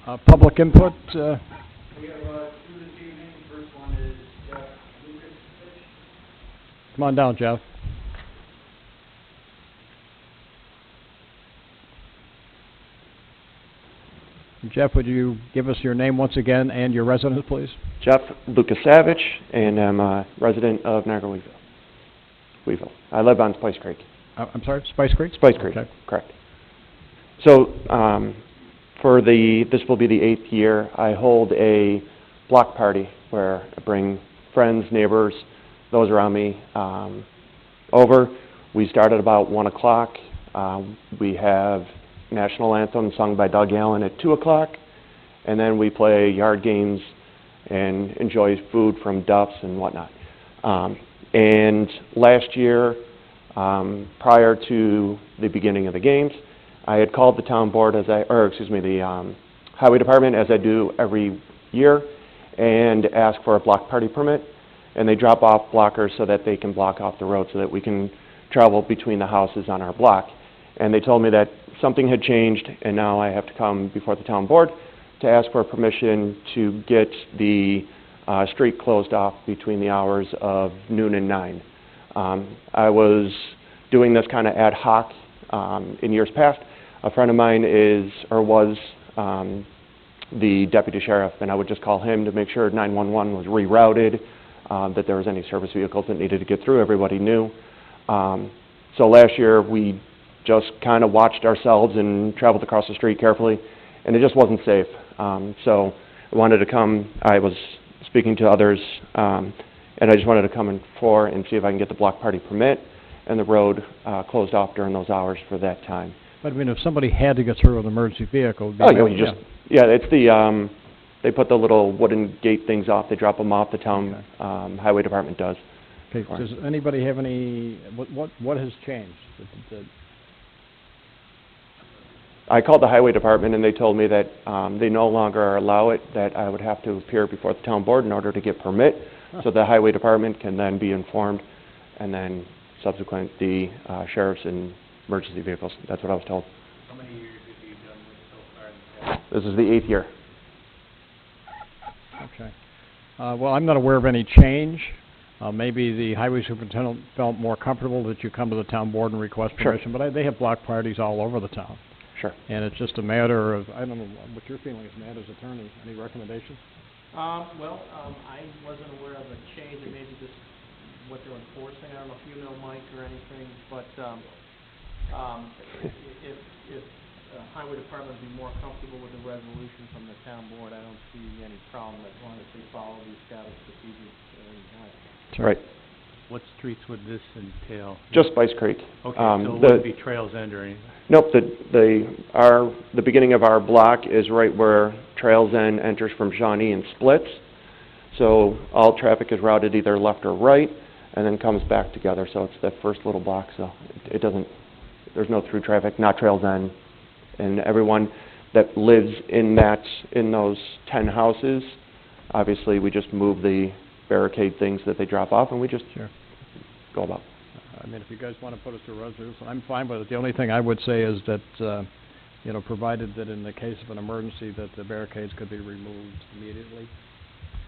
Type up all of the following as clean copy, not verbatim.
Public input? We have two this evening. First one is Jeff Lucas. Come on down, Jeff. Jeff, would you give us your name once again and your residence, please? Jeff Lukasavich, and I'm a resident of Niagara Wheatfield. I live on Spice Creek. I'm sorry, Spice Creek? Spice Creek, okay. Correct. So, this will be the 8th year, I hold a block party where I bring friends, neighbors, those around me over. We start at about 1 o'clock. We have national anthem sung by Doug Allen at 2 o'clock, and then we play yard games and enjoy food from Duff's and whatnot. And last year, prior to the beginning of the games, I had called the town board the highway department, as I do every year, and asked for a block party permit. And they drop off blockers so that they can block off the road so that we can travel between the houses on our block. And they told me that something had changed, and now I have to come before the town board to ask for permission to get the street closed off between the hours of noon and 9. I was doing this kind of ad hoc in years past. A friend of mine was the deputy sheriff, and I would just call him to make sure 911 was rerouted, that there was any service vehicles that needed to get through. Everybody knew. So last year we just kind of watched ourselves and traveled across the street carefully, and it just wasn't safe. So I wanted to come. I was speaking to others, and I just wanted to come in for and see if I can get the block party permit and the road closed off during those hours for that time. But I mean, if somebody had to get through with an emergency vehicle... It's the, they put the little wooden gate things off. They drop them off. The town highway department does. Okay, does anybody have any... What has changed? I called the highway department, and they told me that they no longer allow it, that I would have to appear before the town board in order to get permit, so the highway department can then be informed, and then subsequent the sheriffs and emergency vehicles. That's what I was told. How many years have you done this so far? This is the 8th year. Okay. Well, I'm not aware of any change. Maybe the highway superintendent felt more comfortable that you come to the town board and request permission, but they have block parties all over the town. Sure. And it's just a matter of, I don't know what your feeling is, Matt, as attorney. Any recommendations? I wasn't aware of a change, and maybe just what they're enforcing. I don't know if you know, Mike, or anything, but if highway department would be more comfortable with the resolution from the town board, I don't see any problem as long as they follow the established procedures. Right. What streets would this entail? Just Spice Creek. Okay, so it wouldn't be Trails End or anything? Nope. The beginning of our block is right where Trails End enters from Shawnee and splits. So all traffic is routed either left or right, and then comes back together. So it's that first little block. So it doesn't. There's no through traffic. Not Trails End, and everyone that lives in those 10 houses. Obviously, we just move the barricade things that they drop off, and we just go about. I mean, if you guys want to put us to a resolution, I'm fine with it. The only thing I would say is that, provided that in the case of an emergency, that the barricades could be removed immediately.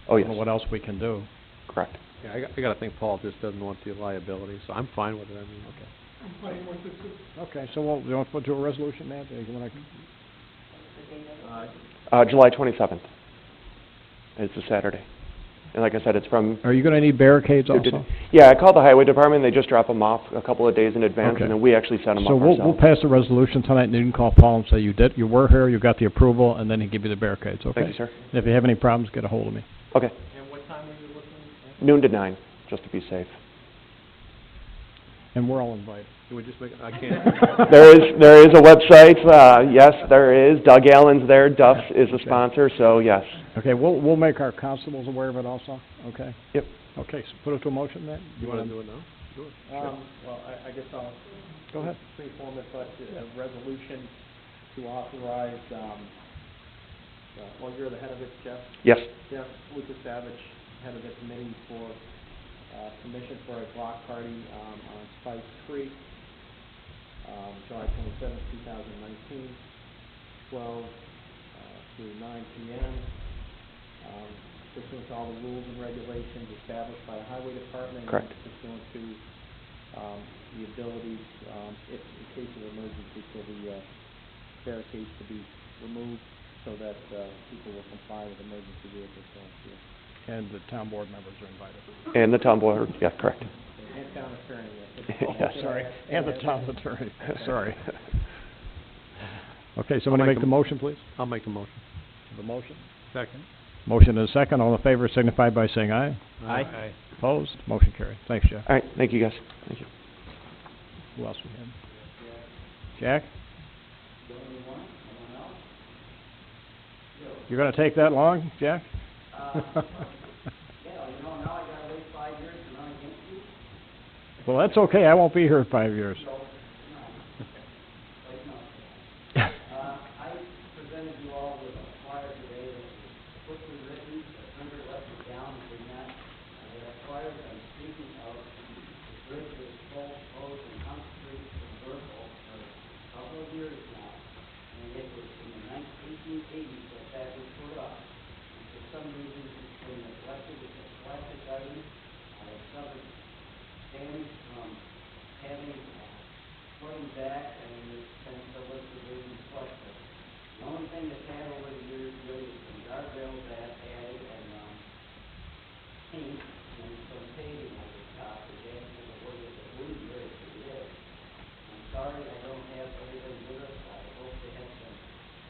Oh, yes. I don't know what else we can do. Correct. Yeah, I got to think Paul just doesn't want the liability, so I'm fine with it. I mean, okay. I'm fine with it too. Okay, so you want to put to a resolution, Matt? You want to? July 27th. It's a Saturday. And like I said, it's from... Are you going to need barricades also? Yeah, I called the highway department. They just drop them off a couple of days in advance, and then we actually set them up ourselves. So we'll pass the resolution tonight, and you can call Paul and say you were here, you got the approval, and then he'll give you the barricades, okay? Thank you, sir. And if you have any problems, get a hold of me. Okay. And what time are you looking at? Noon to 9, just to be safe. And we're all invited. can we just make it? I can't. There is a website. Yes, there is. Doug Allen's there. Duff's is a sponsor, so yes. Okay, we'll make our constables aware of it also. Okay. Yep. Okay, so put it to a motion then. You want to do it now? Do it. Well, I guess I'll go ahead. Pre-form it, but a resolution to authorize. Well, you're the head of it, Jeff. Yes. Jeff Lukasavich, head of the committee for permission for a block party on Spice Creek, July 27th, 2019, 12 to 9 p.m. Pursuant to all the rules and regulations established by the Highway Department. and Correct. Pursuant to the abilities, if in case of emergency, for the barricades to be removed so that people will comply with emergency vehicles going through. And the town board members are invited. And the town board, yeah, correct. And town attorney. Yes. Sorry, and the town attorney, sorry. Okay, somebody make make the motion, please. I'll make a motion. The motion? Second. Motion is second. All in favor signify by saying aye. Aye. Opposed? Motion carried. Thanks, Jeff. All right, thank you, guys. Thank you. Who else we have? Jack? You're gonna take that long, Jack? Well, that's okay. I won't be here in 5 years. I presented you all with a flyer today that was quickly written, the printer left it down, did not. That flyer that I'm speaking of, the bridge was closed in Hunt Street to Burkle for a couple of years now. And it was in the 1880s that that was put up. And for some reason, it's been neglected. It's a classic item. I suffered damage from having putting back, and it's been so much the reason question. The only thing that's had over the years really is some guardrails that added and paint and some paving over the top. It's actually the way it's a blue bridge it is. I'm sorry I don't have everything with us. I hope to have some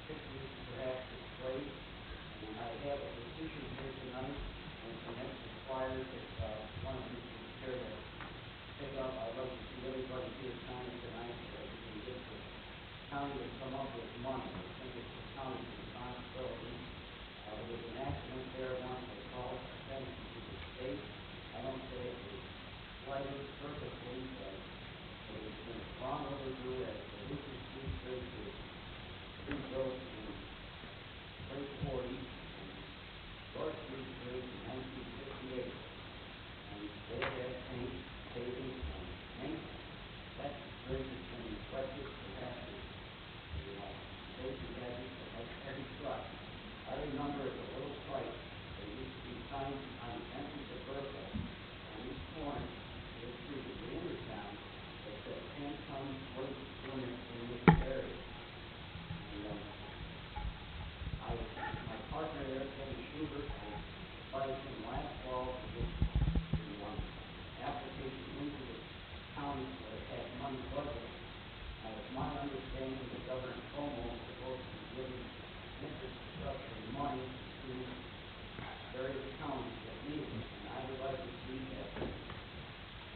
pictures perhaps displayed. And I have a petition here tonight and some extra flyers that one of you can care to pick up. I'd like to see everybody here sign tonight so that we can get the county to come up with money. I think it's the county's responsibility. There was an accident there once. They called attention to the state. I don't say it was slighted purposely, but it has been long overdue as the Lucas Street Bridge was rebuilt in the late 40s and North Street Bridge in 1958. And they had paint, paving, and maintenance. That bridge has been neglected perhaps as safety hazard for like every truck. I remember as a little fight, there used to be signs on the entrance of Berkeley, on each corner, this street of the inner town, that said 10-ton weight limit in this area. And my partner there, Kevin Schubert, I invited him last fall to get the application into the county so it had money budget. It's my understanding that Governor Cuomo is supposed to be giving infrastructure money to various counties that need it. And I would like to see that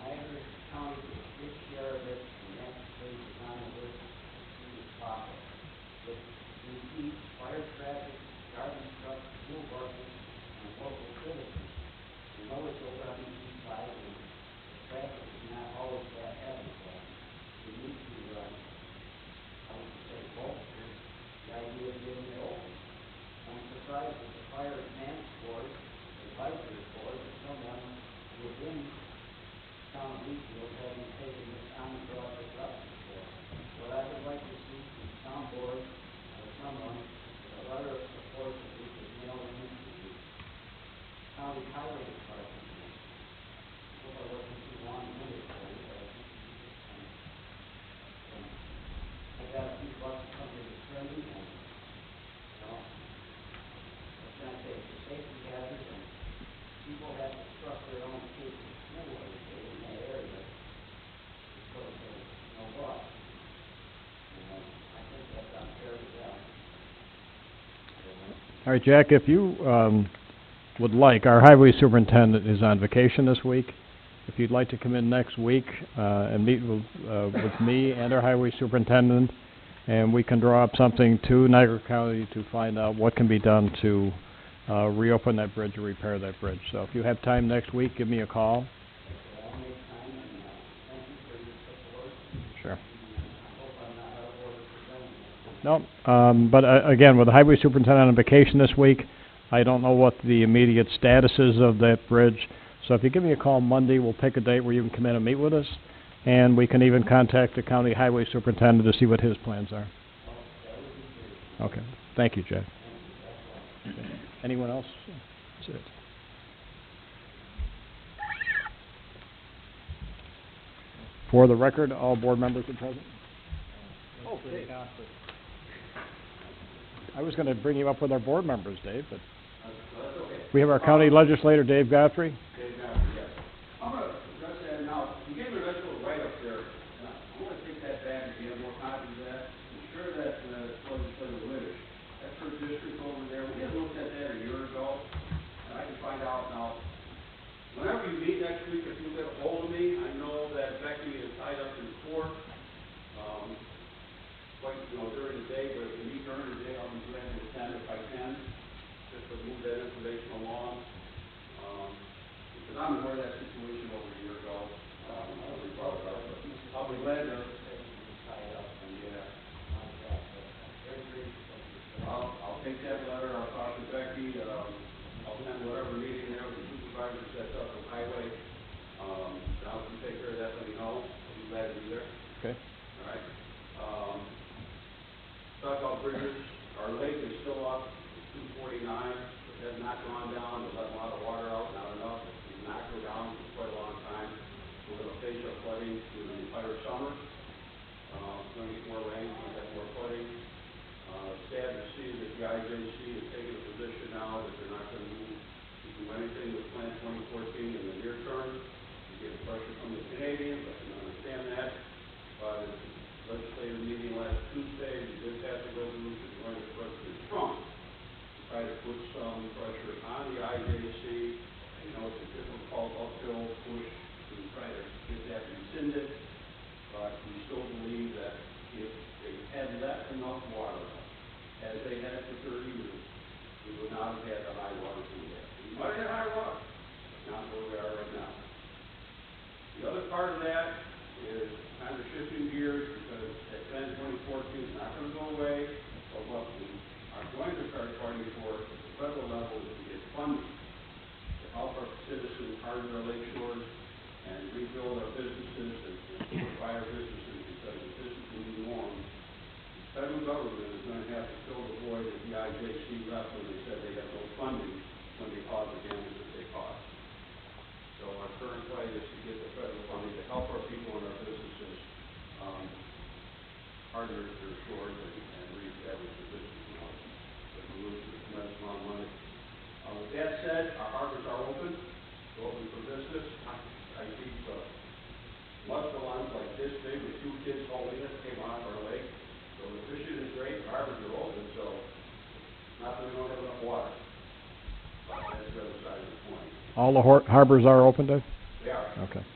Niagara County gets its share of it, and that's based on the list as soon as possible. With repeat fire traffic, garbage trucks, school buses, and local citizens. We know it's over on the east side, and the traffic is not always that heavy, so we need to, I would say, bolster the idea of getting it open. I'm surprised that the fire advance board, the advisory board, or someone within town of Wheatfield hasn't taken this on and brought this up before. What I would like to see from town board or someone, a letter of support that we could mail in to the county highway department. I hope I wasn't too long-winded for you, but I think you just I got a few bucks or something to training, and, let's not say it's a safety hazard, and people have to trust their own kids to school every day in that area because there's no bus. I think that's unfair to them. All right, Jack, if you would like, our highway superintendent is on vacation this week. If you'd like to come in next week and meet with me and our highway superintendent, and we can draw up something to Niagara County to find out what can be done to reopen that bridge or repair that bridge. So if you have time next week, give me a call. I'll make time, and thank you for your support. Sure. I hope I'm not out of order presenting it. No, but again, with the highway superintendent on vacation this week, I don't know what the immediate status is of that bridge. So if you give me a call Monday, we'll pick a date where you can come in and meet with us, and we can even contact the county highway superintendent to see what his plans are. Okay. Thank you, Jack. Anyone else? That's it. For the record, all board members are present. Okay. I was gonna bring you up with our board members, Dave, but we have our county legislator, Dave Godfrey. Dave Matthews, yes. I'm gonna address that now. You gave me a nice little write-up there, and I'm gonna take that back and get more copies of that. I'm sure that, Legislator Witt, that's her district over there. We had looked at that a year ago, and I can find out now. Whenever you meet next week, if you get a hold of me, I know that Becky is tied up in court, during the day, but if you meet during the day, I'll be glad to attend if I can, just to move that information along. Because I'm aware of that situation over a year ago. I don't really brought it up, but I'll be glad to. I'll take that letter, I'll talk to Becky, I'll send whatever meeting there, the supervisor sets up the highway. Now, if you take care of that, let me know, I'll be glad to be there. Okay. All right. Talk about bridges, our lake is still up, 249, it has not gone down, we let a lot of water out, not enough, we've not go down for quite a long time. We're gonna face our flooding through the entire summer. It's gonna get more rain, we'll have more flooding. Sad to see that the IJC is taking a position now that they're not gonna do anything with Plan 2014 in the near term. We get pressure from the Canadians, I can understand that, but legislative meeting last Tuesday, we did pass a resolution going to President Trump to try to put some pressure on the IJC. You know, it's a difficult uphill push to try to get that rescinded, but we still believe that if they had left enough water, as they had for 30 years, we would not have had the high water we had. We might have had high water, but not where we are right now. The other part of that is kind of shifting gears because that Plan 2014 is not going to go away, but what we are going to start fighting for at the federal level is to get funding to help our citizens harden their lake shores and rebuild our businesses and fortify our businesses because if this is the new norm, the federal government is going to have to fill the void that the IJC left when they said they had no funding when they caused the damage that they caused. So our current fight is to get the federal funding to help our people and our businesses harden their shores and reestablish the business model. But we lose a tremendous amount of money. With that said, our harbors are open. They're open for business. I keep muscalons like this big with 2 kids holding it came out of our lake. So the fishing is great. The harbors are open. So not that we don't have enough water. But that's the other side of the coin. All the harbors are open, Dave? They are. Okay.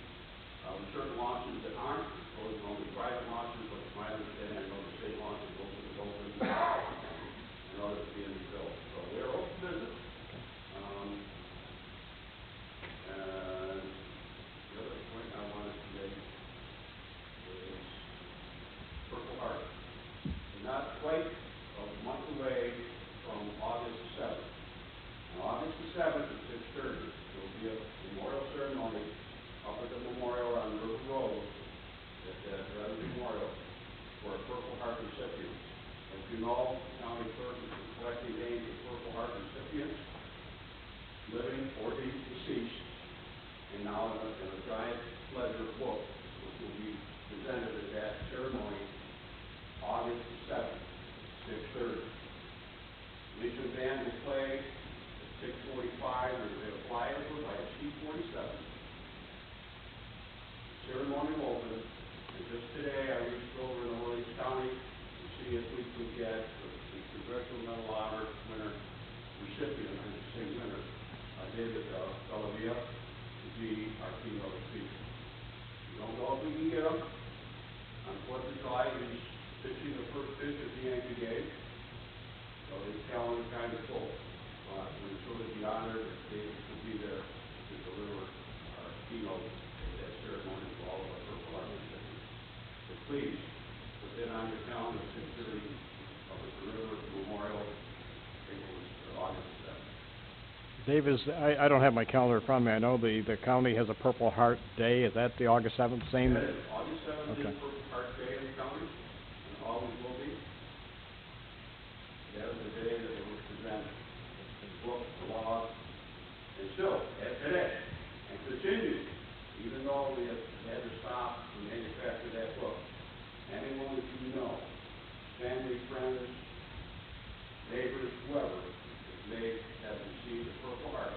Certain launches that aren't, those are only private launches, but my understanding, I know the state launches open, and others being built. So they're open business. And the other point I wanted to make is Purple Heart. We're not quite a month away from August 7th. On August the 7th at 6:30, there will be a memorial ceremony up at the memorial on River Road, at the Veterans Memorial, for a Purple Heart recipient. As you know, county clerk is collecting names of Purple Heart recipients, living or deceased, and now in a giant ledger book, which will be presented at that ceremony, August the 7th, 6:30. Legion Band will play at 6:45, and they will fly over by a C-47. Ceremony will open, and just today I reached over in Orleans County to see if we could get the Congressional Medal of Honor winner recipient, I should say winner, David Delavia, to be our keynote speaker. We don't know if we can get him. On 4th of July, he's pitching the first pitch at the Yankee game, so his calendar kind of full. We're sure to be honored that David could be there to deliver our keynote at that ceremony for all of our Purple Heart recipients. So please, put that on your calendar, 6:30, up at the River Memorial, August 7th. Dave, I don't have my calendar in front of me. I know the county has a Purple Heart Day. Is that the August 7th, same? That is August 7th Okay. is Purple Heart Day in the county, and always will be. That is the day that it was presented. books, the laws, and still, at today, and continue, even though we have had to stop and manufacture that book, anyone that you know, family, friends, neighbors, whoever, that may have received a Purple Heart,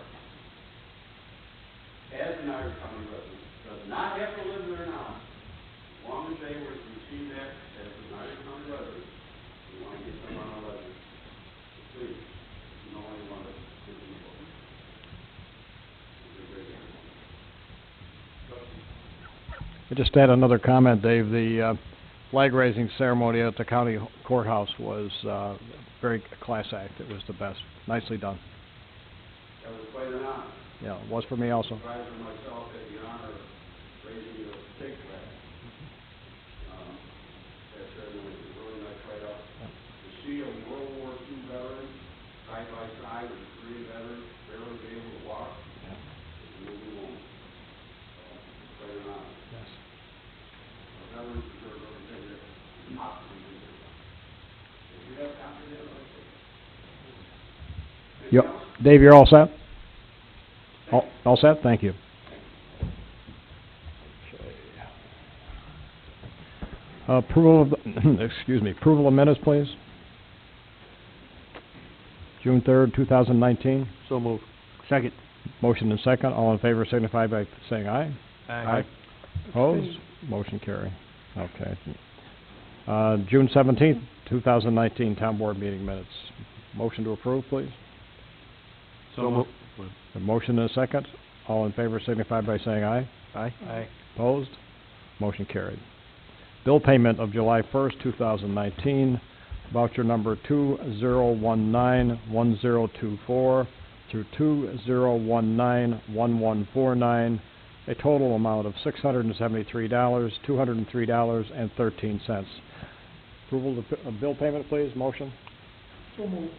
as an Irish County resident, does not have to live there now. As long as they were to receive that as an Irish County resident, we want to get them on a legend. Please, if you know anyone that lives in the book. It's a great animal. I just add another comment, Dave. The flag raising ceremony at the county courthouse was very class act. It was the best. Nicely done. That was quite an honor. Yeah, it was for me also. Surprised myself at the honor of raising a big flag. That ceremony was really nice right up. To see a World War II veteran side by side with a Korean veteran barely be able to walk, it's a moving moment. Quite an honor. Yes. Veterans deserve everything that not to be there. If you have confidence, I'd say. Anything else? Dave, you're all set? All set? Thank you. Approval of, excuse me, approval of minutes, please. June 3rd, 2019. So moved. Second. Motion and second. All in favor signify by saying aye. Aye. Opposed? Motion carry. Okay. June 17th, 2019, town board meeting minutes. Motion to approve, please. So moved. A motion and a second. All in favor signify by saying aye. Aye. Aye. Opposed? Motion carried. Bill payment of July 1st, 2019, voucher number 2019-1024 through 2019-1149, a total amount of $673, Approval of bill payment, please. Motion? So moved.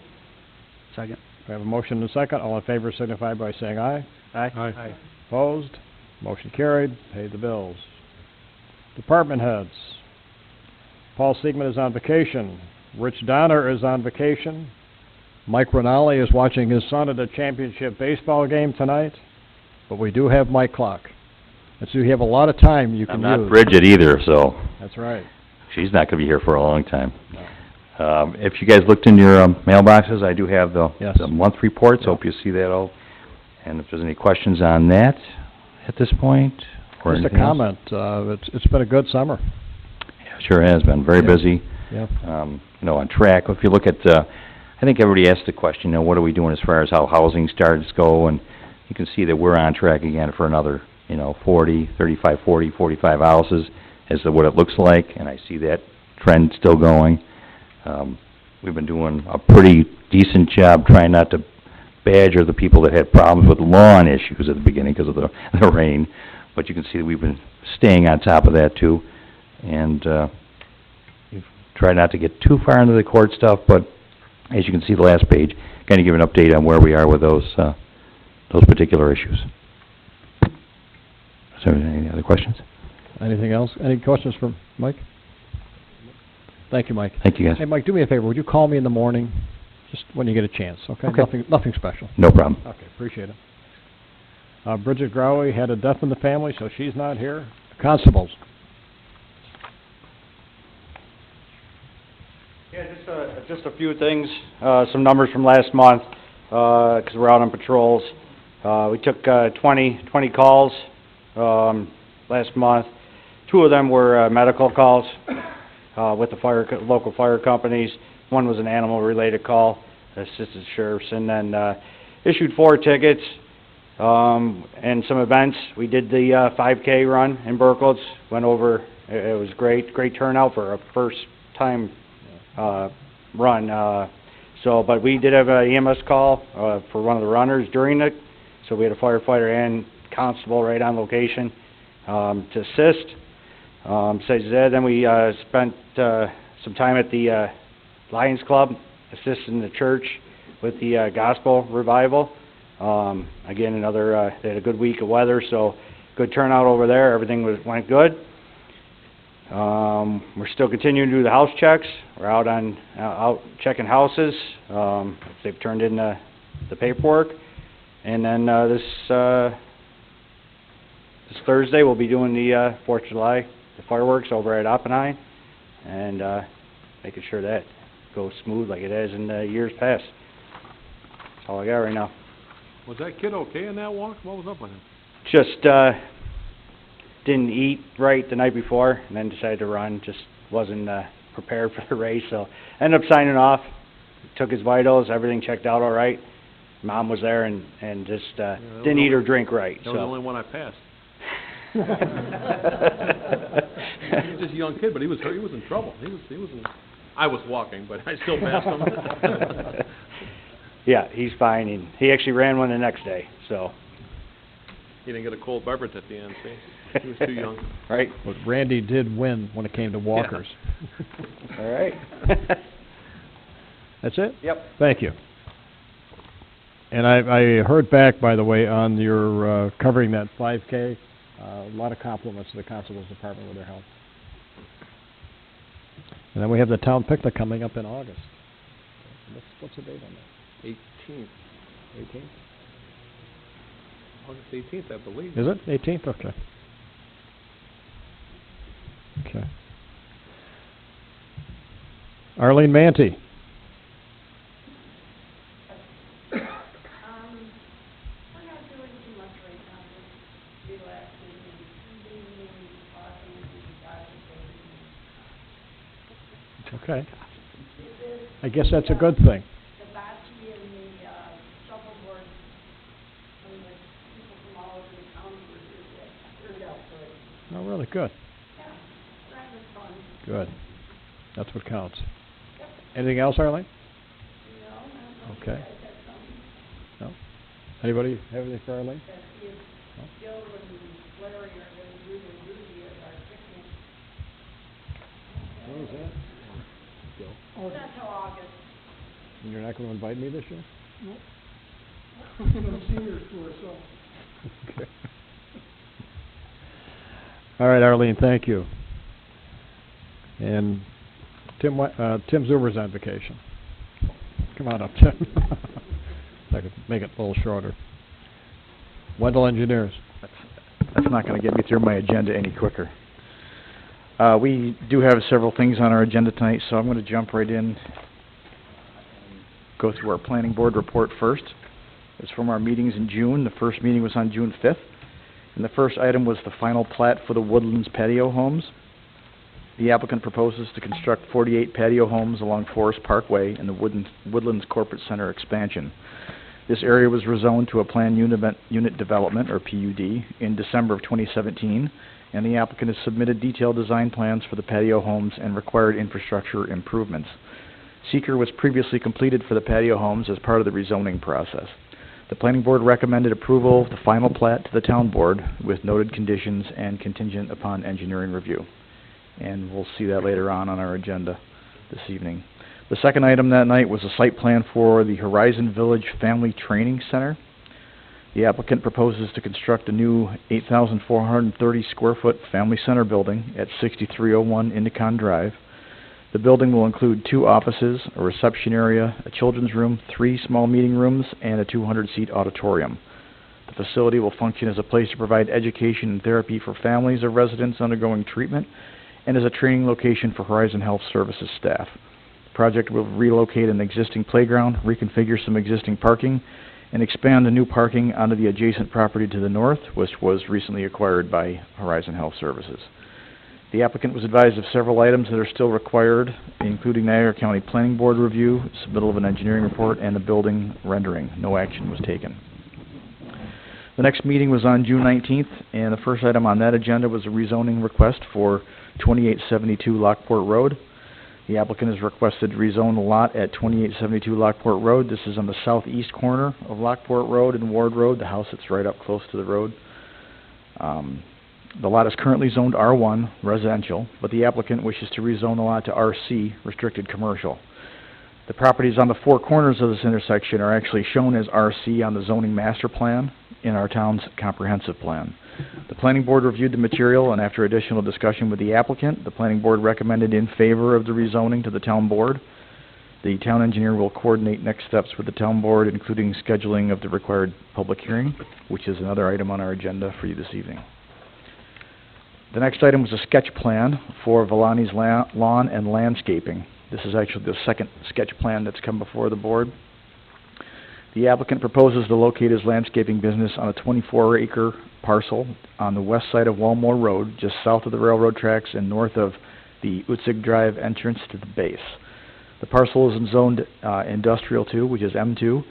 Second. We have a motion and a second. All in favor signify by saying aye. Aye. Aye. Opposed? Motion carried. Pay the bills. Department heads. Paul Siegman is on vacation. Rich Donner is on vacation. Mike Rinaldi is watching his son at a championship baseball game tonight. But we do have Mike Clock. And so you have a lot of time you can I'm use. not Bridget either, so That's right. she's not gonna be here for a long time. No. If you guys looked in your mailboxes, I do have Yes. the month reports, hope you see that all. And if there's any questions on that at this point, or Just a anything else. comment. It's been a good summer. Yeah, sure has been, very Yeah. busy, Yep. on track. If you look at, I think everybody asked the question, what are we doing as far as how housing starts go? And you can see that we're on track again for another, 45 houses as to what it looks like, and I see that trend still going. We've been doing a pretty decent job trying not to badger the people that had problems with lawn issues at the beginning because of the rain, but you can see that we've been staying on top of that too, and we've tried not to get too far into the court stuff, but as you can see the last page, kind of give an update on where we are with those particular issues. So, any other questions? Anything else? Any questions for Mike? Thank you, Mike. Thank you, guys. Hey, Mike, do me a favor. Would you call me in the morning, just when you get a chance, okay? Okay. Nothing special. No problem. Okay, appreciate it. Bridget Growe had a death in the family, so she's not here. Constables. Yeah, just a few things, some numbers from last month, 'cause we're out on patrols. We took 20 calls last month. 2 of them were medical calls with the local fire companies. One was an animal-related call, assisted sheriffs, and then issued 4 tickets and some events. We did the 5K run in Berkowitz, went over, it was great turnout for a first-time run. But we did have a EMS call for one of the runners during it, so we had a firefighter and constable right on location to assist. Then we spent some time at the Lions Club, assisting the church with the gospel revival. Again, they had a good week of weather, so good turnout over there. Everything went good. We're still continuing to do the house checks. We're out checking houses. They've turned in the paperwork. And then, this Thursday, we'll be doing the, 4th of July, the fireworks over at Oppenheim, and, making sure that goes smooth like it has in, years past. That's all I got right now. Was that kid okay in that walk? What was up with him? Just, didn't eat right the night before, and then decided to run, just wasn't, prepared for the race, so ended up signing off, took his vitals, everything checked out all right. Mom was there and just, didn't eat or drink right, That was the so. only one I passed. He was just a young kid, but he was hurt. He was in trouble. He was in... I was walking, but I still passed him. Yeah, he's fine, and he actually ran one the next day, so. He didn't get a cold beverage at the end, see? He was too young. Right, But Randy did win when it came to walkers. all right. That's it? Yep. Thank you. And I heard back, by the way, on your, covering that 5K, a lot of compliments to the Constable's Department with their help. And then we have the town picnic coming up in August. What's the date on that? 18th. 18th? August 18th, I believe. Is it? 18th? Okay. Okay. Arlene Manty. We're not doing too much right now, just relaxing and eating and talking and gossiping. Okay. It is I guess that's a good thing. the bocce and the, shuffleboard, and the people from all over the town were here that turned out good. Oh, really? Good. Yeah, that was fun. Good. That's what counts. Anything else, Arlene? No, not Okay. I had something No? Anybody have anything for Arlene? that he is, Joe and Larry are gonna do their duty at our picnic. What was that? Oh, not till August. And you're not going to invite me this year? Seniors tour, so. Okay. All right, Arlene, thank you. And Tim Zuber's on vacation. Come on up, Tim. I could make it a little shorter. Wendell Engineers. That's not gonna get me through my agenda any quicker. We do have several things on our agenda tonight, so I'm gonna jump right in. Go through our planning board report first. It's from our meetings in June. The first meeting was on June 5th. And the first item was the final plat for the Woodlands patio homes. The applicant proposes to construct 48 patio homes along Forest Parkway in the Woodlands Corporate Center expansion. This area was rezoned to a planned unit development, or PUD, in December of 2017, and the applicant has submitted detailed design plans for the patio homes and required infrastructure improvements. Seeker was previously completed for the patio homes as part of the rezoning process. The planning board recommended approval of the final plat to the town board with noted conditions and contingent upon engineering review. And we'll see that later on our agenda this evening. The second item that night was a site plan for the Horizon Village Family Training Center. The applicant proposes to construct a new 8,430 square foot family center building at 6301 Indicon Drive. The building will include 2 offices, a reception area, a children's room, 3 small meeting rooms, and a 200-seat auditorium. The facility will function as a place to provide education and therapy for families of residents undergoing treatment and as a training location for Horizon Health Services staff. The project will relocate an existing playground, reconfigure some existing parking, and expand the new parking onto the adjacent property to the north, which was recently acquired by Horizon Health Services. The applicant was advised of several items that are still required, including Niagara County Planning Board review, submittal of an engineering report, and a building rendering. No action was taken. The next meeting was on June 19th, and the first item on that agenda was a rezoning request for 2872 Lockport Road. The applicant has requested to rezone the lot at 2872 Lockport Road. This is on the southeast corner of Lockport Road and Ward Road, the house that's right up close to the road. The lot is currently zoned R1, residential, but the applicant wishes to rezone the lot to RC, restricted commercial. The properties on the 4 corners of this intersection are actually shown as RC on the zoning master plan in our town's comprehensive plan. The planning board reviewed the material, and after additional discussion with the applicant, the planning board recommended in favor of the rezoning to the town board. The town engineer will coordinate next steps with the town board, including scheduling of the required public hearing, which is another item on our agenda for you this evening. The next item was a sketch plan for Villani's lawn and landscaping. This is actually the second sketch plan that's come before the board. The applicant proposes to locate his landscaping business on a 24-acre parcel on the west side of Walmore Road, just south of the railroad tracks and north of the Utzig Drive entrance to the base. The parcel is zoned Industrial 2, which is M2,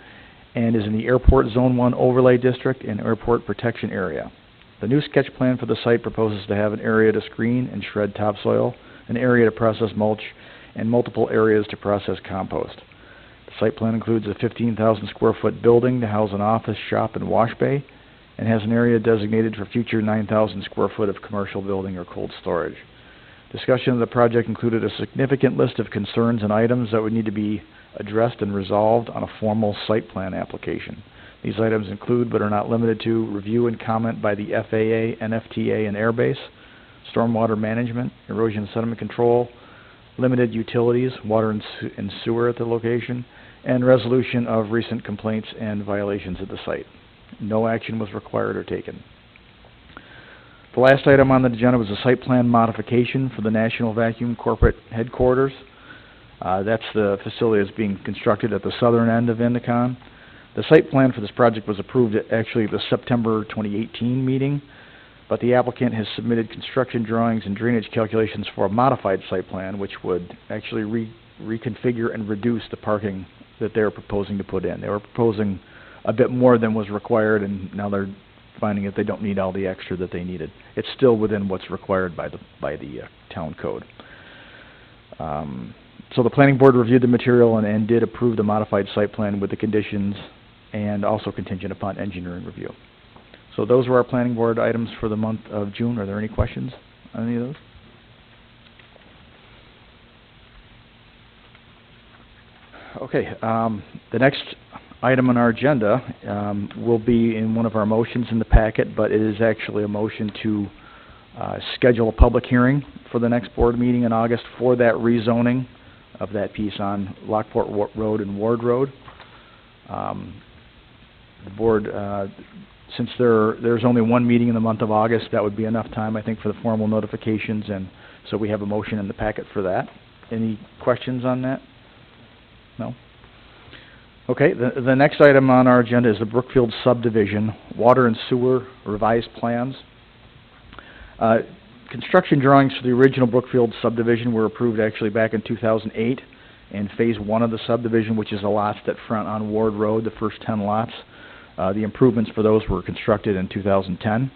and is in the Airport Zone 1 Overlay District and Airport Protection Area. The new sketch plan for the site proposes to have an area to screen and shred topsoil, an area to process mulch, and multiple areas to process compost. The site plan includes a 15,000 square foot building to house an office, shop, and wash bay, and has an area designated for future 9,000 square foot of commercial building or cold storage. Discussion of the project included a significant list of concerns and items that would need to be addressed and resolved on a formal site plan application. These items include, but are not limited to, review and comment by the FAA, NFTA, and Airbase, stormwater management, erosion and sediment control, limited utilities, water and sewer at the location, and resolution of recent complaints and violations at the site. No action was required or taken. The last item on the agenda was a site plan modification for the National Vacuum corporate headquarters. That's the facility that's being constructed at the southern end of Endicott. The site plan for this project was approved at actually the September 2018 meeting, but the applicant has submitted construction drawings and drainage calculations for a modified site plan, which would actually reconfigure and reduce the parking that they're proposing to put in. They were proposing a bit more than was required, and now they're finding that they don't need all the extra that they needed. It's still within what's required by the town code. So the planning board reviewed the material and did approve the modified site plan with the conditions and also contingent upon engineering review. So those were our planning board items for the month of June. Are there any questions on any of those? Okay, the next item on our agenda will be in one of our motions in the packet, but it is actually a motion to schedule a public hearing for the next board meeting in August for that rezoning of that piece on Lockport Road and Ward Road. The board, since there's only one meeting in the month of August, that would be enough time, I think, for the formal notifications, and so we have a motion in the packet for that. Any questions on that? No? Okay, the next item on our agenda is the Brookfield subdivision, water and sewer revised plans. Construction drawings for the original Brookfield subdivision were approved actually back in 2008, and phase 1 of the subdivision, which is the lots that front on Ward Road, the first 10 lots. The improvements for those were constructed in 2010.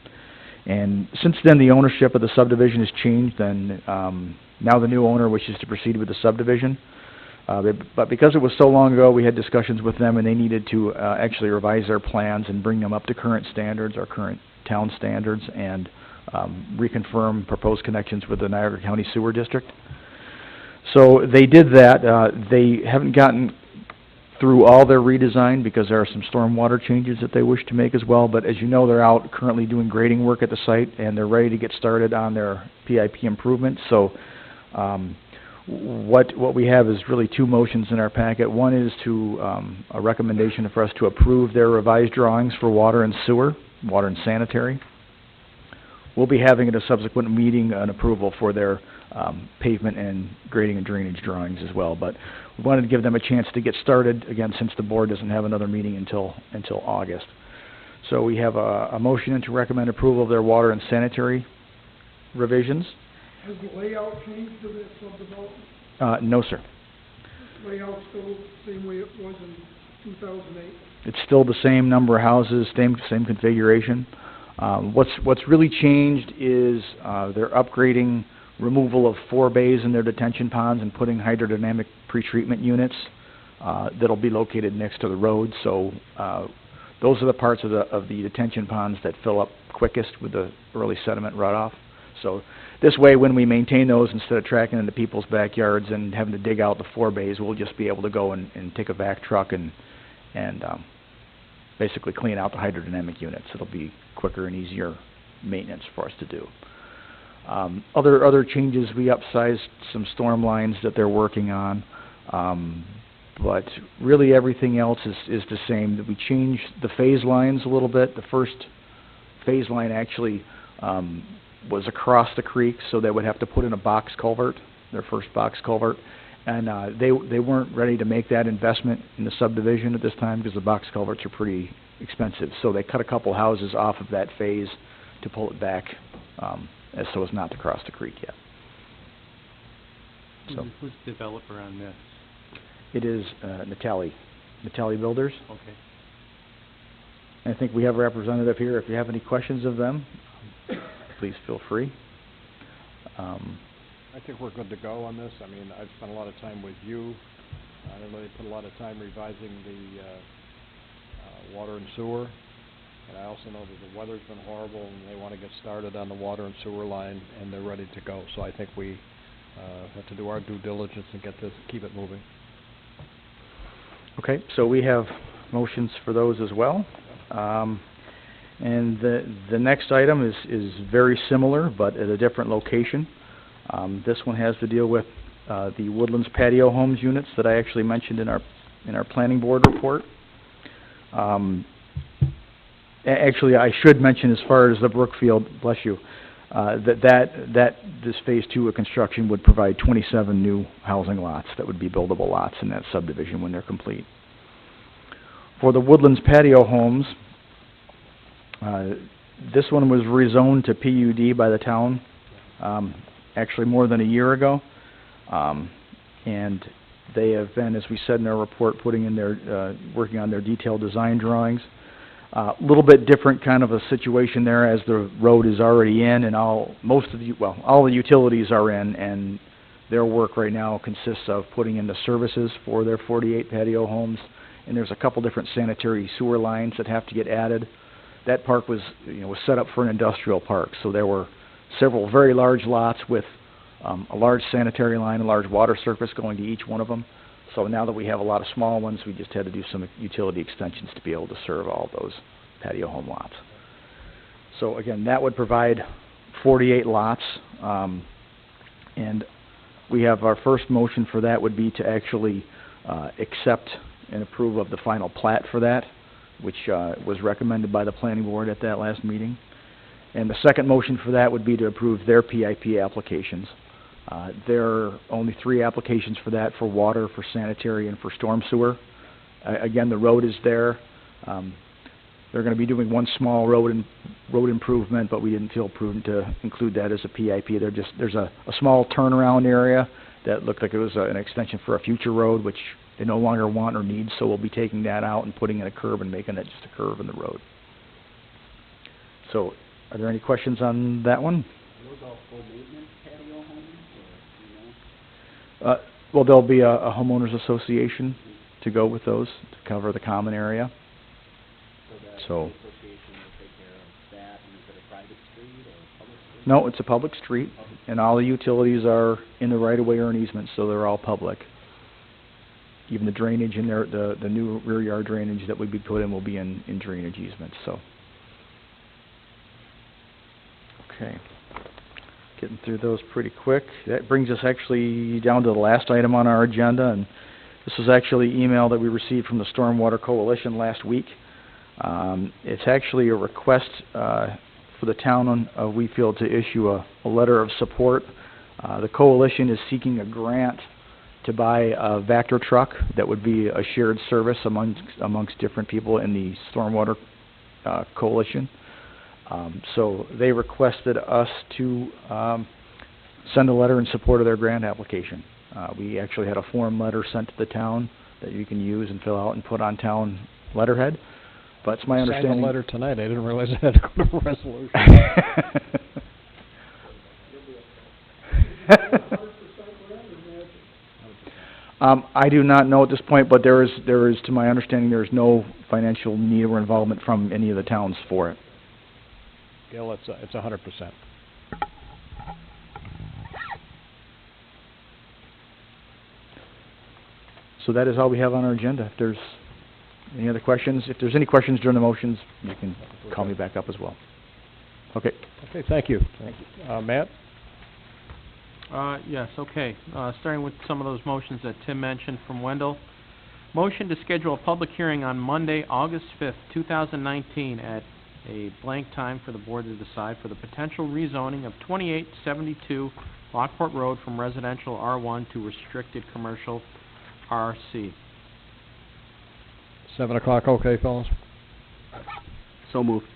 And since then, the ownership of the subdivision has changed, and now the new owner wishes to proceed with the subdivision. But because it was so long ago, we had discussions with them, and they needed to actually revise their plans and bring them up to current standards, our current town standards, and reconfirm proposed connections with the Niagara County Sewer District. So they did that. They haven't gotten through all their redesign because there are some stormwater changes that they wish to make as well, but as you know, they're out currently doing grading work at the site, and they're ready to get started on their PIP improvements. So what we have is really two motions in our packet. One is to a recommendation for us to approve their revised drawings for water and sewer, water and sanitary. We'll be having at a subsequent meeting an approval for their pavement and grading and drainage drawings as well. But we wanted to give them a chance to get started, again, since the board doesn't have another meeting until August. So we have a motion to recommend approval of their water and sanitary revisions. Has the layout changed to this subdevelopment? No, sir. Layout still the same way it was in 2008? It's still the same number of houses, same configuration. What's really changed is they're upgrading removal of 4 bays in their detention ponds and putting hydrodynamic pretreatment units that'll be located next to the road. So those are the parts of the detention ponds that fill up quickest with the early sediment runoff. So this way, when we maintain those, instead of tracking into people's backyards and having to dig out the 4 bays, we'll just be able to go and take a vac truck and basically clean out the hydrodynamic units. It'll be quicker and easier maintenance for us to do. Other changes, we upsized some storm lines that they're working on. But really everything else is the same. That we changed the phase lines a little bit. The first phase line actually was across the creek, so they would have to put in a box culvert, their first box culvert. And they weren't ready to make that investment in the subdivision at this time because the box culverts are pretty expensive. So they cut a couple houses off of that phase to pull it back, as so as not to cross the creek yet. So Who's the developer on this? it is Natali Builders. Okay. I think we have a representative here. If you have any questions of them, please feel free. I think we're good to go on this. I mean, I've spent a lot of time with you. I know they put a lot of time revising the water and sewer. And I also know that the weather's been horrible and they want to get started on the water and sewer line and they're ready to go. So I think we have to do our due diligence and get this, keep it moving. Okay, so we have motions for those as well. And the next item is very similar, but at a different location. This one has to deal with the Woodlands patio homes units that I actually mentioned in our planning board report. Actually, I should mention as far as the Brookfield, bless you, that this phase 2 of construction would provide 27 new housing lots that would be buildable lots in that subdivision when they're complete. For the Woodlands patio homes, this one was rezoned to PUD by the town, actually more than a year ago. And they have been, as we said in our report, putting in their, working on their detailed design drawings. A little bit different kind of a situation there as the road is already in and all the utilities are in, and their work right now consists of putting in the services for their 48 patio homes, and there's a couple different sanitary sewer lines that have to get added. That park was set up for an industrial park, so there were several very large lots with a large sanitary line, a large water surface going to each one of them. So now that we have a lot of small ones, we just had to do some utility extensions to be able to serve all those patio home lots. So again, that would provide 48 lots, and we have our first motion for that would be to actually accept and approve of the final plat for that, which was recommended by the planning board at that last meeting. And the second motion for that would be to approve their PIP applications. There are only 3 applications for that, for water, for sanitary, and for storm sewer. Again, the road is there. They're going to be doing one small road improvement, but we didn't feel prudent to include that as a PIP. There's a small turnaround area that looked like it was an extension for a future road, which they no longer want or need, so we'll be taking that out and putting in a curb and making it just a curve in the road. So, are there any questions on that one? Are those all full maintenance patio homes, or, Well, there'll be a homeowners association to go with those, to cover the common area. So the association will take care of that, and is it a private street or a public street? No, it's a public street, and all the utilities are in the right-of-way or an easement, so they're all public. Even the drainage in there, the new rear yard drainage that would be put in will be in drainage easements, so. Okay. Getting through those pretty quick. That brings us actually down to the last item on our agenda, and this was actually email that we received from the Stormwater Coalition last week. It's actually a request for the town of Wheatfield to issue a letter of support. The coalition is seeking a grant to buy a Vector truck that would be a shared service amongst different people in the Stormwater Coalition. So they requested us to send a letter in support of their grant application. We actually had a form letter sent to the town that you can use and fill out and put on town letterhead. But it's my understanding... Signed the letter tonight. I didn't realize it had to go to a resolution. I do not know at this point, but there is, to my understanding, there is no financial need or involvement from any of the towns for it. Gil, it's 100%. So that is all we have on our agenda. If there's any other questions, if there's any questions during the motions, you can call me back up as well. Okay. Okay, thank you. Matt? Yes, okay. Starting with some of those motions that Tim mentioned from Wendell. Motion to schedule a public hearing on Monday, August 5th, 2019, at a blank time for the board to decide for the potential rezoning of 2872 Lockport Road from residential R1 to restricted commercial RC. 7 o'clock, okay, fellas? So moved.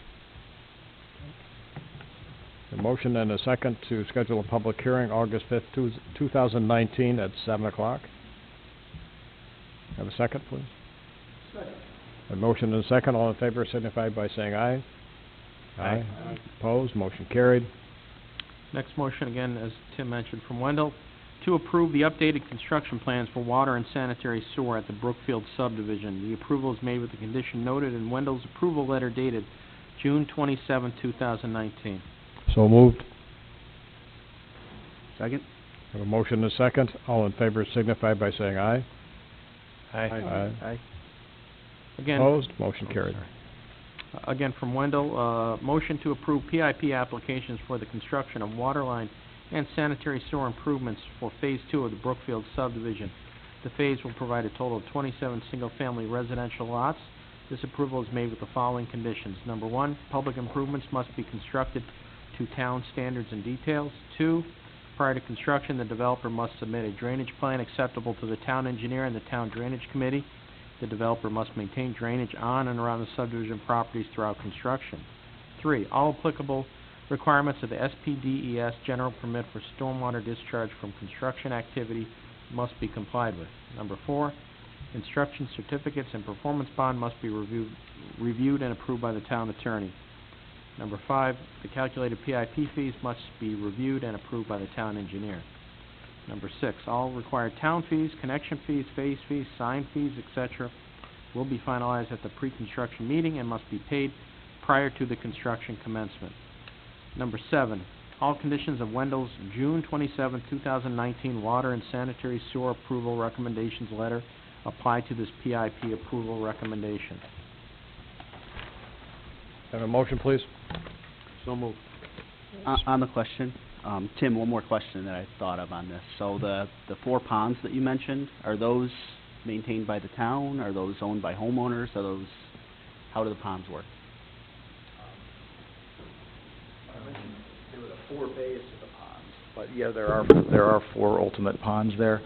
A motion and a second to schedule a public hearing August 5th, 2019 at 7 o'clock. Have a second, please? Second. A motion and a second. All in favor signify by saying aye. Aye. Opposed? Motion carried. Next motion, again, as Tim mentioned, from Wendell, to approve the updated construction plans for water and sanitary sewer at the Brookfield subdivision. The approval is made with the condition noted in Wendell's approval letter dated June 27, 2019. So moved. Second? Have a motion and a second. All in favor signify by saying aye. Aye. Again, Opposed? Motion carried. again from Wendell, motion to approve PIP applications for the construction of water line and sanitary sewer improvements for Phase 2 of the Brookfield subdivision. The phase will provide a total of 27 single-family residential lots. This approval is made with the following conditions. Number 1, public improvements must be constructed to town standards and details. 2, prior to construction, the developer must submit a drainage plan acceptable to the town engineer and the town drainage committee. The developer must maintain drainage on and around the subdivision properties throughout construction. 3, all applicable requirements of the SPDES general permit for stormwater discharge from construction activity must be complied with. Number 4, construction certificates and performance bond must be reviewed and approved by the town attorney. Number 5, the calculated PIP fees must be reviewed and approved by the town engineer. Number 6, all required town fees, connection fees, phase fees, sign fees, etc. will be finalized at the pre-construction meeting and must be paid prior to the construction commencement. Number 7, all conditions of Wendell's June 27, 2019 water and sanitary sewer approval recommendations letter apply to this PIP approval recommendation. Have a motion, please? So moved. On the question, Tim, one more question that I thought of on this. So the 4 ponds that you mentioned, are those maintained by the town? Are those owned by homeowners? How do the ponds work? I mentioned there were the 4 bays to the ponds, but yeah, there are 4 ultimate ponds there.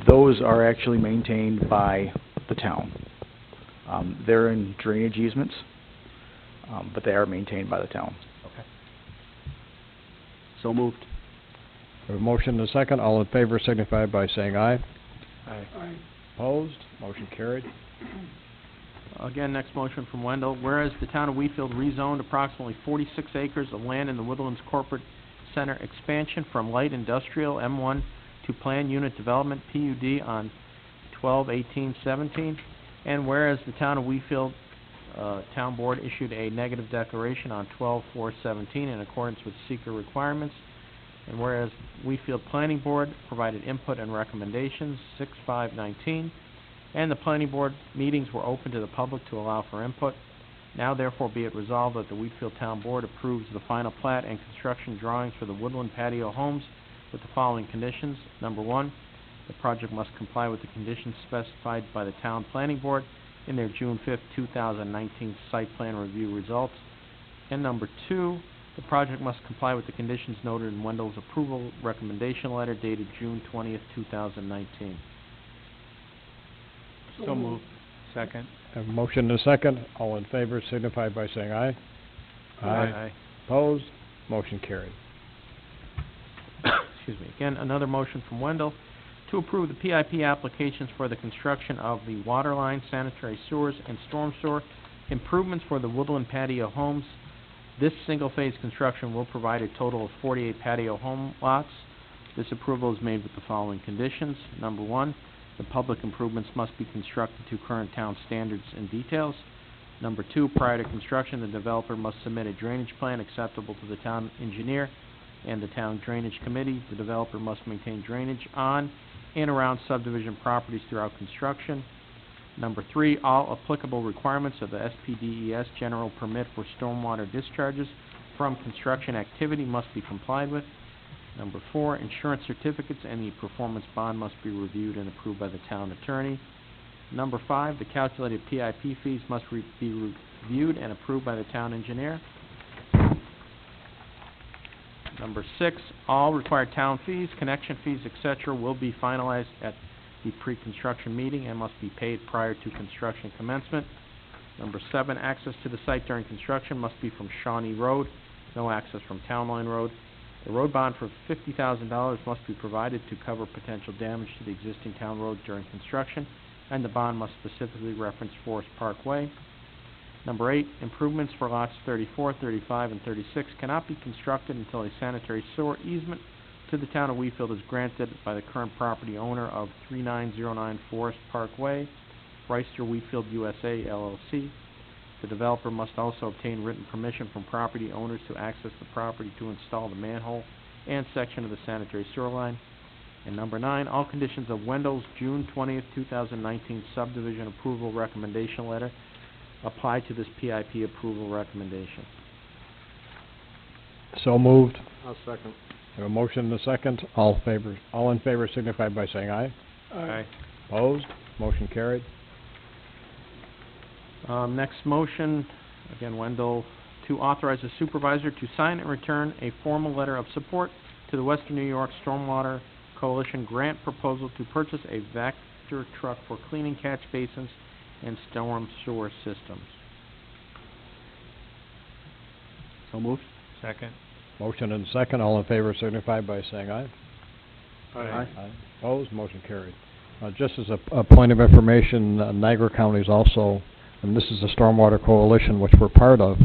Those are actually maintained by the town. They're in drainage easements, but they are maintained by the town. Okay. So moved. Have a motion and a second. All in favor signify by saying aye. Aye. Opposed? Motion carried. Again, next motion from Wendell. Whereas the town of Wheatfield rezoned approximately 46 acres of land in the Woodlands Corporate Center expansion from light industrial M1 to planned unit development PUD on 12/18/17, and whereas the town of Wheatfield Town Board issued a negative declaration on 12/4/17 in accordance with seeker requirements, and whereas Wheatfield Planning Board provided input and recommendations 6/5/19, and the Planning Board meetings were open to the public to allow for input. Now therefore be it resolved that the Wheatfield Town Board approves the final plat and construction drawings for the Woodland Patio Homes with the following conditions. Number 1, the project must comply with the conditions specified by the Town Planning Board in their June 5th, 2019 site plan review results. And number 2, the project must comply with the conditions noted in Wendell's approval recommendation letter dated June 20th, 2019. So moved. Second. Have a motion and a second. All in favor signify by saying aye. Aye. Opposed? Motion carried. Excuse me. Again, another motion from Wendell to approve the PIP applications for the construction of the water line, sanitary sewers, and storm sewer improvements for the Woodland Patio Homes. This single-phase construction will provide a total of 48 patio home lots. This approval is made with the following conditions. Number 1, the public improvements must be constructed to current town standards and details. Number 2, prior to construction, the developer must submit a drainage plan acceptable to the town engineer and the town drainage committee. The developer must maintain drainage on and around subdivision properties throughout construction. Number 3, all applicable requirements of the SPDES general permit for stormwater discharges from construction activity must be complied with. Number 4, insurance certificates and the performance bond must be reviewed and approved by the town attorney. Number 5, the calculated PIP fees must be reviewed and approved by the town engineer. Number 6, all required town fees, connection fees, etc. will be finalized at the pre-construction meeting and must be paid prior to construction commencement. Number 7, access to the site during construction must be from Shawnee Road, no access from Town Line Road. The road bond for $50,000 must be provided to cover potential damage to the existing town road during construction, and the bond must specifically reference Forest Parkway. Number 8, improvements for lots 34, 35, and 36 cannot be constructed until a sanitary sewer easement to the town of Wheatfield is granted by the current property owner of 3909 Forest Parkway, Reister Wheatfield USA LLC. The developer must also obtain written permission from property owners to access the property to install the manhole and section of the sanitary sewer line. And number 9, all conditions of Wendell's June 20th, 2019 subdivision approval recommendation letter apply to this PIP approval recommendation. So moved. I'll second. We have a motion and a second. All in favor signify by saying aye. Aye. Opposed? Motion carried. Next motion, again, Wendell, to authorize the supervisor to sign and return a formal letter of support to the Western New York Stormwater Coalition grant proposal to purchase a Vector truck for cleaning catch basins and storm sewer systems. So moved. Second. Motion and second. All in favor signify by saying aye. Aye. Opposed? Motion carried. Just as a point of information, Niagara County is also, and this is the Stormwater Coalition, which we're part of,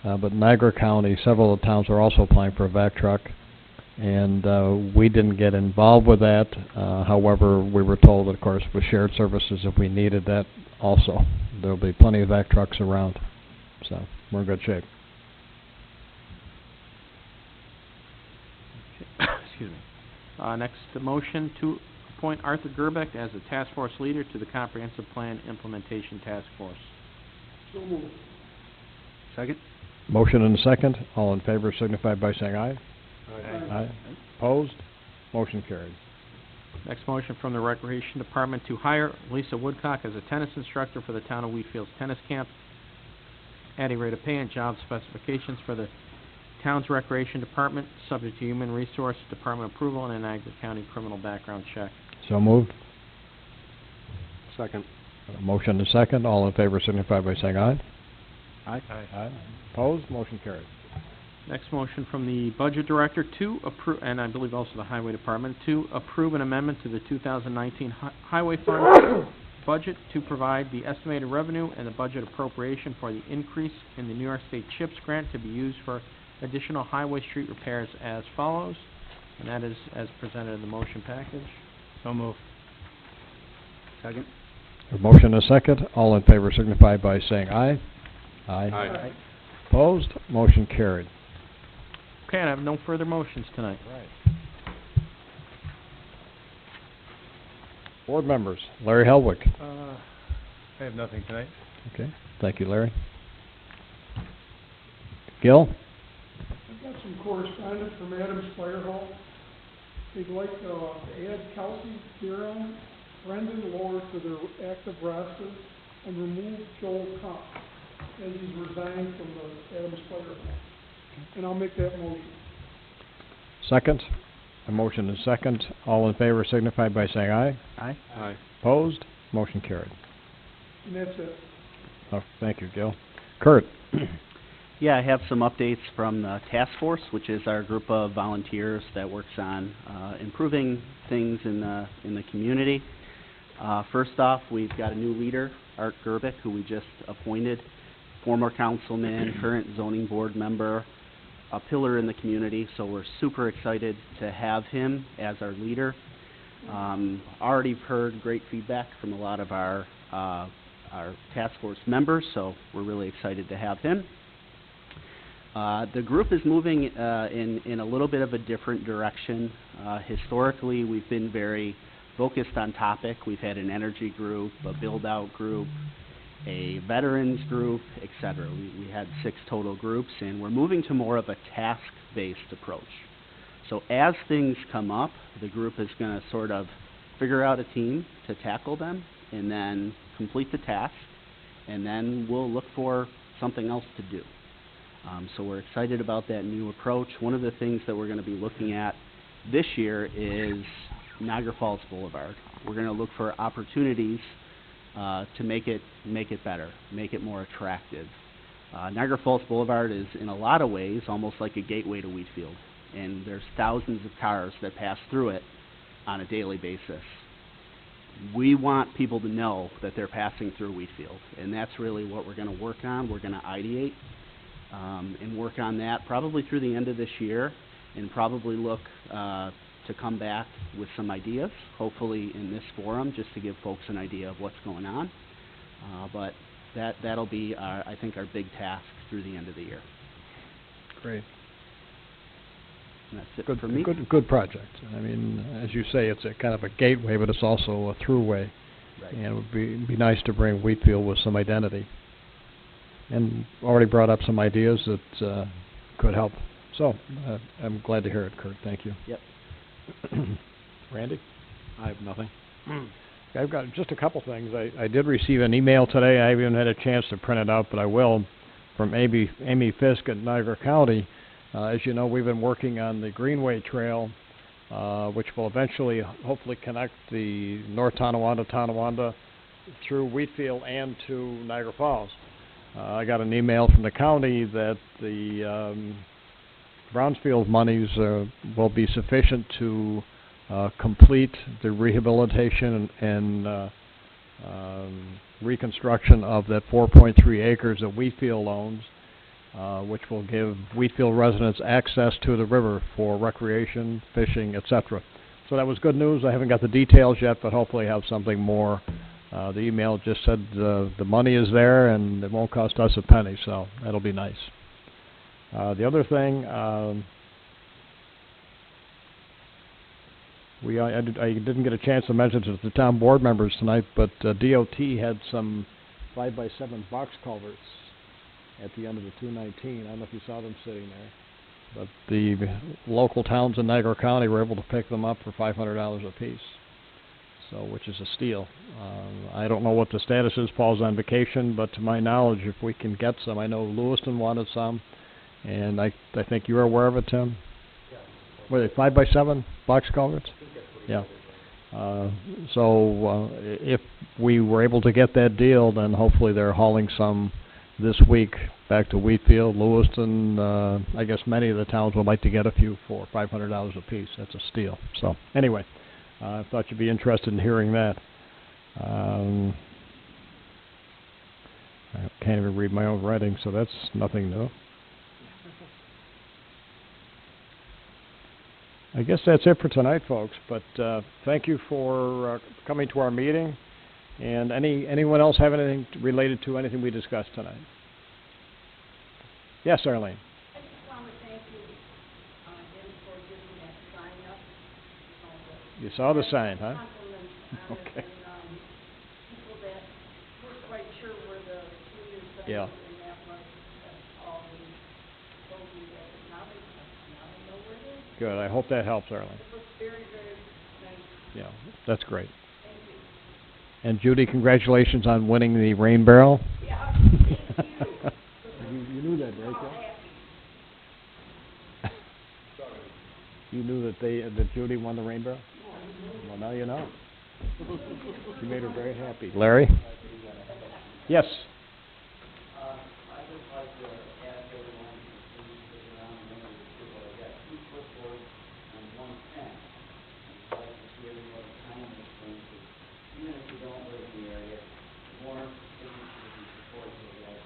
but Niagara County, several of the towns are also applying for a vac truck, and we didn't get involved with that. However, we were told, of course, with shared services, if we needed that also, there'll be plenty of vac trucks around, so we're in good shape. Excuse me. Next, the motion to appoint Arthur Gerbeck as the task force leader to the Comprehensive Plan Implementation Task Force. So moved. Second. Motion and a second. All in favor signify by saying aye. Aye. Opposed? Motion carried. Next motion from the Recreation Department to hire Lisa Woodcock as a tennis instructor for the town of Wheatfield's tennis camp at a rate of pay and job specifications for the town's Recreation Department, subject to Human Resource Department approval and an Niagara County criminal background check. So moved. Second. Motion and second. All in favor signify by saying aye. Aye. Aye. Opposed? Motion carried. Next motion from the Budget Director to approve, and I believe also the Highway Department, to approve an amendment to the 2019 Highway Fund budget to provide the estimated revenue and the budget appropriation for the increase in the New York State CHIPS grant to be used for additional highway street repairs as follows, and that is as presented in the motion package. So moved. Second. A motion and a second. All in favor signify by saying aye. Aye. Opposed? Motion carried. Okay, and I have no further motions tonight. Right. Board members. Larry Helwick. I have nothing tonight. Okay. Thank you, Larry. Gil? I've got some correspondence from Adams Fire Hall. They'd like to add Kelsey Giron, Brendan Lohr to their active roster and remove Joel Kopp, as he's resigned from the Adams Fire Hall. And I'll make that motion. Second. A motion and second. All in favor signify by saying aye. Aye. Aye. Opposed? Motion carried. And that's it. Oh, thank you, Gil. Kurt? Yeah, I have some updates from the task force, which is our group of volunteers that works on improving things in the community. First off, we've got a new leader, Art Gerbeck, who we just appointed, former councilman, current zoning board member, a pillar in the community, so we're super excited to have him as our leader. Already heard great feedback from a lot of our task force members, so we're really excited to have him. The group is moving in a little bit of a different direction. Historically, we've been very focused on topic. We've had an energy group, a build-out group, a veterans group, etc. We had 6 total groups, and we're moving to more of a task-based approach. So as things come up, the group is gonna sort of figure out a team to tackle them, and then complete the task, and then we'll look for something else to do. So we're excited about that new approach. One of the things that we're gonna be looking at this year is Niagara Falls Boulevard. We're gonna look for opportunities to make it better, make it more attractive. Niagara Falls Boulevard is in a lot of ways almost like a gateway to Wheatfield, and there's thousands of cars that pass through it on a daily basis. We want people to know that they're passing through Wheatfield, and that's really what we're gonna work on. We're gonna ideate and work on that probably through the end of this year, and probably look to come back with some ideas, hopefully in this forum, just to give folks an idea of what's going on. But that'll be, I think, our big task through the end of the year. Great. And that's it for me. Good project. I mean, as you say, it's a kind of a gateway, but it's also a throughway. Right. And it would be nice to bring Wheatfield with some identity. And already brought up some ideas that could help. So, I'm glad to hear it, Kurt. Thank you. Yep. Randy? I have nothing. I've got just a couple things. I did receive an email today. I haven't had a chance to print it out, but I will, from Amy Fisk at Niagara County. As you know, we've been working on the Greenway Trail, which will eventually, hopefully, connect the North Tonawanda through Wheatfield and to Niagara Falls. I got an email from the county that the Brownsfield monies will be sufficient to complete the rehabilitation and reconstruction of that 4.3 acres that Wheatfield owns, which will give Wheatfield residents access to the river for recreation, fishing, etc. So that was good news. I haven't got the details yet, but hopefully have something more. The email just said the money is there and it won't cost us a penny, so that'll be nice. The other thing, I didn't get a chance to mention to the town board members tonight, but DOT had some 5x7 box culverts at the end of the 219. I don't know if you saw them sitting there, but the local towns in Niagara County were able to pick them up for $500 a piece, so which is a steal. I don't know what the status is. Paul's on vacation, but to my knowledge, if we can get some, I know Lewiston wanted some, and I think you're aware of it, Tim? Were they 5x7 box culverts? Yeah. So if we were able to get that deal, then hopefully they're hauling some this week back to Wheatfield, Lewiston. I guess many of the towns would like to get a few for $500 a piece. That's a steal. So anyway, I thought you'd be interested in hearing that. I can't even read my own writing, so that's nothing new. I guess that's it for tonight, folks, but thank you for coming to our meeting. And anyone else have anything related to anything we discussed tonight? Yes, Arlene. I just want to thank you, again, for giving that sign up. You saw the sign, huh? Compliments on it, Okay. and, people that weren't quite sure where the senior center Yeah. and that was, all they told me that now they know where it is. Good. I hope that helps, Arlene. It looks very, very nice. Yeah, that's great. Thank you. And Judy, congratulations on winning the rain barrel. Yeah, thank you. You knew that, right, Joe? You knew that Judy won the rain barrel? Well, now you know. She made her very happy. Larry? Yes. I'd just like to ask everyone to please sit around and remember the people. I've got 2 clipboards and 1 pen. I'd like to see everybody sign this thing, because even if you don't live in the area, the more signatures and support you'll get,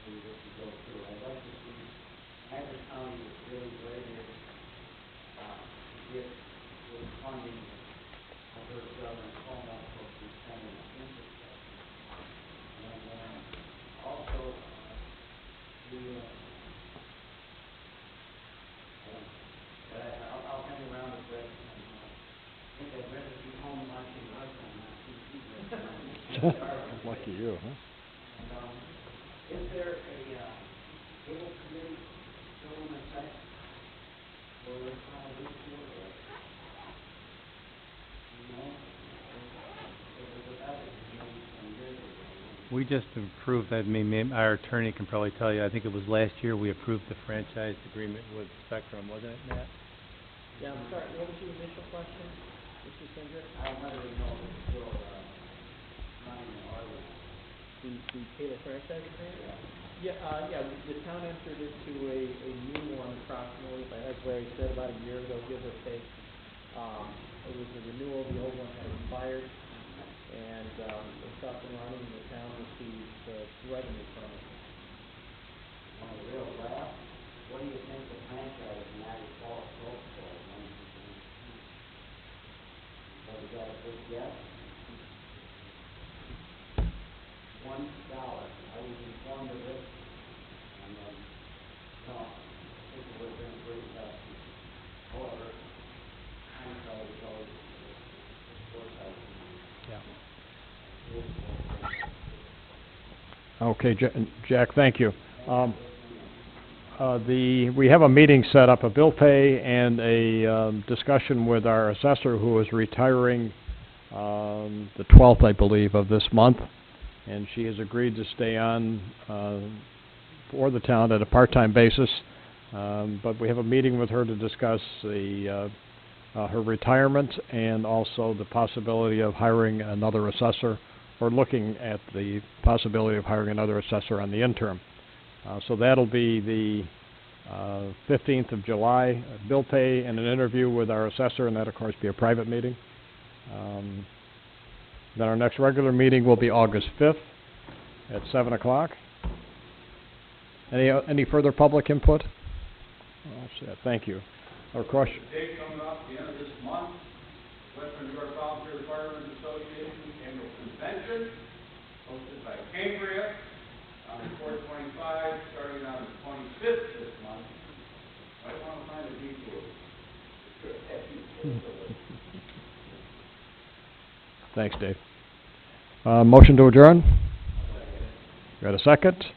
we will go through. I'd like to see Niagara County was really brave to get this funding. I heard Governor Cuomo supposed to be spending infrastructure. And also, I'll hang around a bit. I think I'd rather be home watching wrestling on TV. Lucky you, huh? And, is there a cable committee still in effect? for this kind of issue, or, you know, it was a better, some years ago. We just approved, I mean, our attorney can probably tell you, I think it was last year, we approved the franchise agreement with Spectrum, wasn't it, Matt? Yeah, I'm sorry, what was your initial question, Mr. Kendrick? I wanted to know if it's still, running or, The cable franchise agreement? Yeah, the town entered into a new one approximately, as Larry said, about a year ago, give or take. It was a renewal, the old one had expired, and, it's up and running, and the town receives, revenue from it. on a real laugh, what do you think the franchise in Niagara Falls sold for, when you think? So we got a big guess? $1. I was informed of this, and, no, I think it would have been pretty tough. However, franchise is always, worth out. Okay, Jack, thank you. We have a meeting set up, a bill pay and a, discussion with our assessor who is retiring, the 12th, I believe, of this month. And she has agreed to stay on, for the town at a part-time basis. But we have a meeting with her to discuss the, her retirement and also the possibility of hiring another assessor, or looking at the possibility of hiring another assessor on the interim. So that'll be the 15th of July, bill pay and an interview with our assessor, and that, of course, be a private meeting. Then our next regular meeting will be August 5th at 7 o'clock. Any further public input? That's it. Thank you. Of course. Date coming up, the end of this month, Western New York Volunteer Firemen's Association Annual Convention, hosted by Cambria, on 4/25, starting on the 25th this month. Might want to find a detour. Thanks, Dave. Motion to adjourn? Got a second?